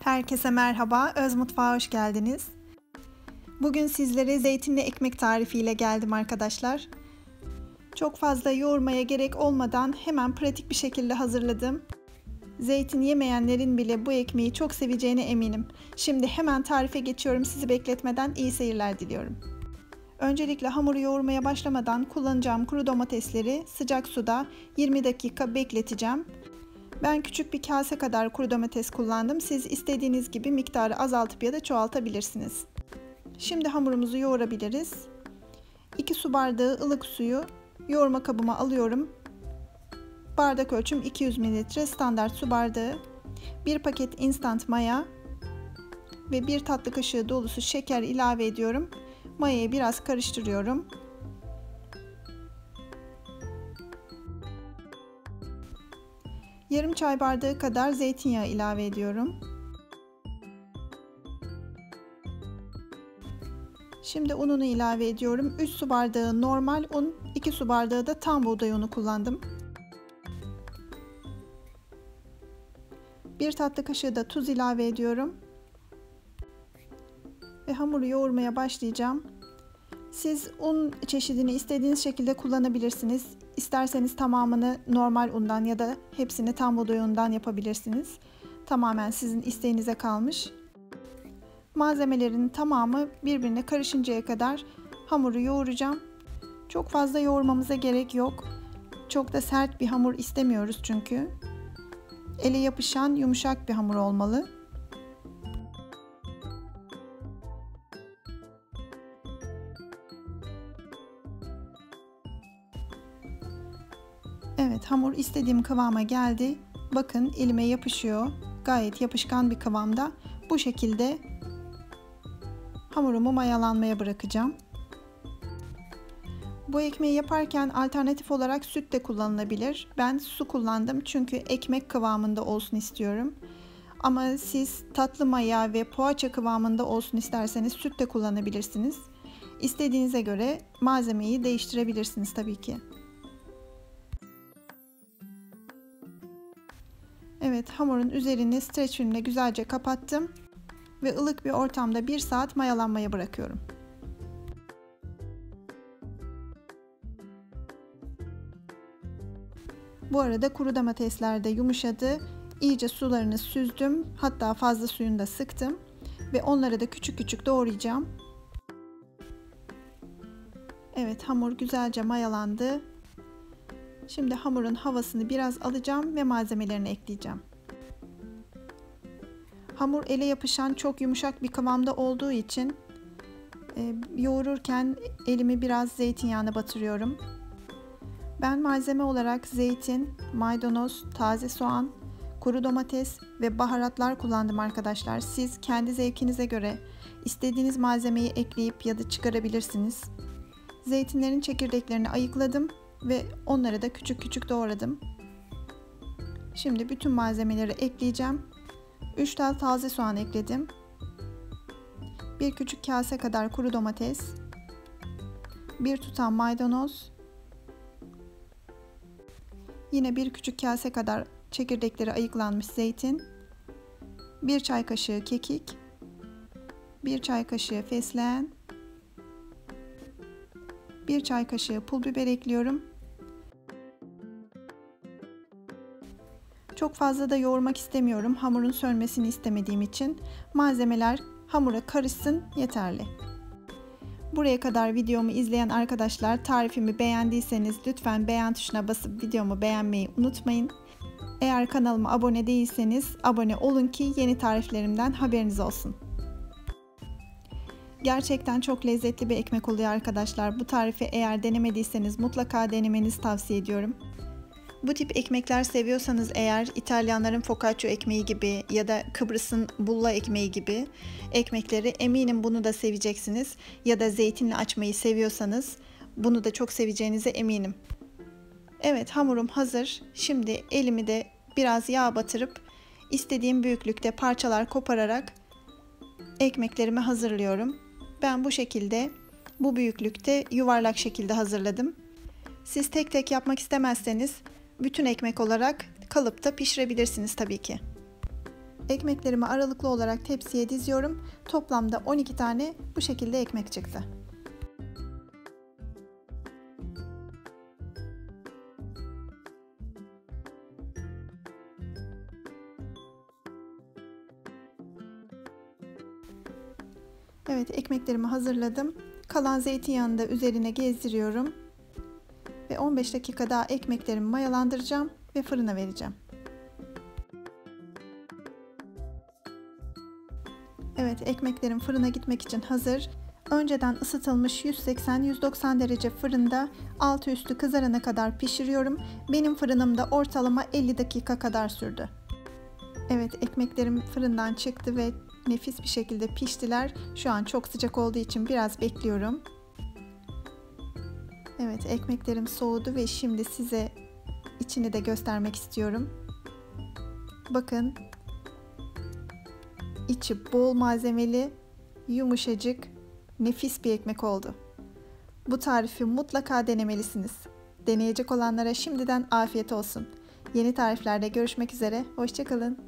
Herkese merhaba, Öz Mutfağa hoş geldiniz. Bugün sizlere zeytinli ekmek tarifiyle geldim arkadaşlar. Çok fazla yoğurmaya gerek olmadan hemen pratik bir şekilde hazırladım. Zeytin yemeyenlerin bile bu ekmeği çok seveceğine eminim. Şimdi hemen tarife geçiyorum, sizi bekletmeden iyi seyirler diliyorum. Öncelikle hamuru yoğurmaya başlamadan kullanacağım kuru domatesleri sıcak suda 20 dakika bekleteceğim. Ben küçük bir kase kadar kuru domates kullandım. Siz istediğiniz gibi miktarı azaltıp ya da çoğaltabilirsiniz. Şimdi hamurumuzu yoğurabiliriz. 2 su bardağı ılık suyu yoğurma kabıma alıyorum. Bardak ölçüm 200 ml standart su bardağı. 1 paket instant maya ve 1 tatlı kaşığı dolusu şeker ilave ediyorum. Mayayı biraz karıştırıyorum. Yarım çay bardağı kadar zeytinyağı ilave ediyorum. Şimdi ununu ilave ediyorum. 3 su bardağı normal un, 2 su bardağı da tam buğday unu kullandım. 1 tatlı kaşığı da tuz ilave ediyorum. Ve hamuru yoğurmaya başlayacağım. Siz un çeşidini istediğiniz şekilde kullanabilirsiniz. İsterseniz tamamını normal undan ya da hepsini tam buğday unundan yapabilirsiniz. Tamamen sizin isteğinize kalmış. Malzemelerin tamamı birbirine karışıncaya kadar hamuru yoğuracağım. Çok fazla yoğurmamıza gerek yok. Çok da sert bir hamur istemiyoruz çünkü. Ele yapışan yumuşak bir hamur olmalı. Evet, hamur istediğim kıvama geldi. Bakın elime yapışıyor. Gayet yapışkan bir kıvamda. Bu şekilde hamurumu mayalanmaya bırakacağım. Bu ekmeği yaparken alternatif olarak süt de kullanılabilir. Ben su kullandım çünkü ekmek kıvamında olsun istiyorum. Ama siz tatlı maya ve poğaça kıvamında olsun isterseniz süt de kullanabilirsiniz. İstediğinize göre malzemeyi değiştirebilirsiniz tabii ki. Evet, hamurun üzerini streç filmle güzelce kapattım ve ılık bir ortamda 1 saat mayalanmaya bırakıyorum. Bu arada kuru domatesler de yumuşadı. İyice sularını süzdüm. Hatta fazla suyunu da sıktım ve onları da küçük küçük doğrayacağım. Evet, hamur güzelce mayalandı. Şimdi hamurun havasını biraz alacağım ve malzemelerini ekleyeceğim. Hamur ele yapışan çok yumuşak bir kıvamda olduğu için yoğururken elimi biraz zeytinyağına batırıyorum. Ben malzeme olarak zeytin, maydanoz, taze soğan, kuru domates ve baharatlar kullandım arkadaşlar. Siz kendi zevkinize göre istediğiniz malzemeyi ekleyip ya da çıkarabilirsiniz. Zeytinlerin çekirdeklerini ayıkladım ve onları da küçük küçük doğradım. Şimdi bütün malzemeleri ekleyeceğim. 3 tel taze soğan ekledim. 1 küçük kase kadar kuru domates. 1 tutam maydanoz. Yine 1 küçük kase kadar çekirdekleri ayıklanmış zeytin. 1 çay kaşığı kekik. 1 çay kaşığı fesleğen. 1 çay kaşığı pul biber ekliyorum. Çok fazla da yoğurmak istemiyorum. Hamurun sönmesini istemediğim için malzemeler hamura karışsın yeterli. Buraya kadar videomu izleyen arkadaşlar, tarifimi beğendiyseniz lütfen beğen tuşuna basıp videomu beğenmeyi unutmayın. Eğer kanalıma abone değilseniz abone olun ki yeni tariflerimden haberiniz olsun. Gerçekten çok lezzetli bir ekmek oluyor arkadaşlar. Bu tarifi eğer denemediyseniz mutlaka denemenizi tavsiye ediyorum. Bu tip ekmekler seviyorsanız eğer İtalyanların focaccia ekmeği gibi ya da Kıbrıs'ın bulla ekmeği gibi ekmekleri eminim bunu da seveceksiniz. Ya da zeytinli açmayı seviyorsanız bunu da çok seveceğinize eminim. Evet, hamurum hazır. Şimdi elimi de biraz yağ batırıp istediğim büyüklükte parçalar kopararak ekmeklerimi hazırlıyorum. Ben bu şekilde, bu büyüklükte yuvarlak şekilde hazırladım. Siz tek tek yapmak istemezseniz bütün ekmek olarak kalıpta pişirebilirsiniz tabii ki. Ekmeklerimi aralıklı olarak tepsiye diziyorum. Toplamda 12 tane bu şekilde ekmek çıktı. Evet, ekmeklerimi hazırladım. Kalan zeytinyağını da üzerine gezdiriyorum. Ve 15 dakika daha ekmeklerimi mayalandıracağım ve fırına vereceğim. Evet, ekmeklerim fırına gitmek için hazır. Önceden ısıtılmış 180-190 derece fırında altı üstü kızarana kadar pişiriyorum. Benim fırınımda ortalama 50 dakika kadar sürdü. Evet, ekmeklerim fırından çıktı ve nefis bir şekilde piştiler. Şu an çok sıcak olduğu için biraz bekliyorum. Evet, ekmeklerim soğudu ve şimdi size içini de göstermek istiyorum. Bakın, içi bol malzemeli, yumuşacık, nefis bir ekmek oldu. Bu tarifi mutlaka denemelisiniz. Deneyecek olanlara şimdiden afiyet olsun. Yeni tariflerde görüşmek üzere, hoşça kalın.